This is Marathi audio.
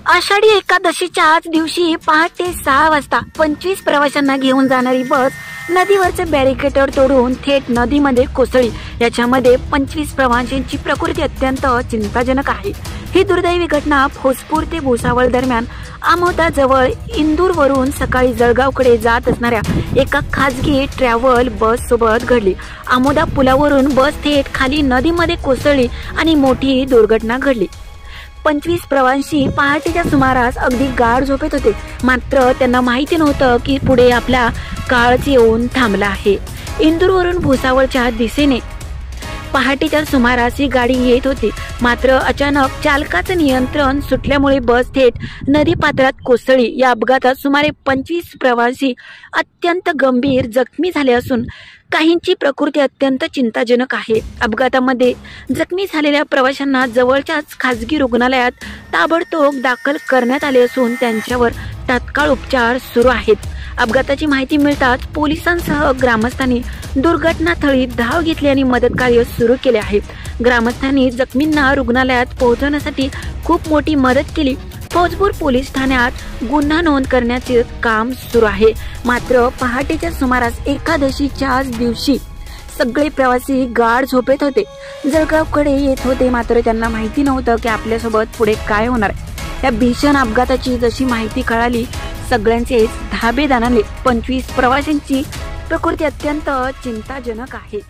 आषाढी एकादशीच्याच दिवशी पहाटे 6 वाजता 25 प्रवाशांना घेऊन जाणारी बस नदीवरचे बॅरिकेड तोडून थेट नदीमध्ये कोसळली। याच्यामध्ये 25 प्रवाशांची प्रकृती अत्यंत चिंताजनक आहे। ही दुर्दैवी घटना भोजपूर ते भुसावळ दरम्यान आमोदा जवळ इंदूरवरून सकाळी जळगावकडे जात असणाऱ्या एका खासगी ट्रॅव्हल बस सोबत घडली। आमोदा पुलावरून बस थेट खाली नदीमध्ये कोसळली आणि मोठी दुर्घटना घडली। 25 प्रवासी पहाटेच्या सुमारास अगदी गाढ झोपेत होते, मात्र त्यांना माहिती नव्हतं की पुढे आपला काळच येऊन थांबला आहे। इंदूरवरून भुसावळच्या दिशेने पहाटेच्या सुमारास ही गाडी येत होती, मात्र अचानक चालकाचं नियंत्रण सुटल्यामुळे बस थेट नदी पात्रात कोसळली। या अपघातात सुमारे 25 प्रवासी अत्यंत गंभीर जखमी झाले असून काहींची प्रकृती अत्यंत चिंताजनक आहे। अपघातामध्ये जखमी झालेल्या प्रवाशांना जवळच्याच खासगी रुग्णालयात ताबडतोब दाखल करण्यात आले असून त्यांच्यावर तात्काळ उपचार सुरू आहेत। अपघाताची माहिती मिळताच पोलिसांसह ग्रामस्थांनी दुर्घटनास्थळी धाव घेतली आणि मदत कार्य सुरू केले आहे। ग्रामस्थांनी जखमींना रुग्णालयात पोहोचवण्यासाठी खूप मोठी मदत केली। भोजपूर पोलीस ठाण्यात गुन्हा नोंद करण्याचे काम सुरू आहे। मात्र पहाटेच्या सुमारास एकादशीच्याच दिवशी सगळे प्रवासी गाढ झोपेत होते, जळगावकडे येत होते, मात्र त्यांना माहिती नव्हतं की आपल्यासोबत पुढे काय होणार। या भीषण अपघाताची जशी माहिती कळाली सगळ्यांचे धाबे दणाणले। 25 प्रवाशांची प्रकृती अत्यंत चिंताजनक आहे।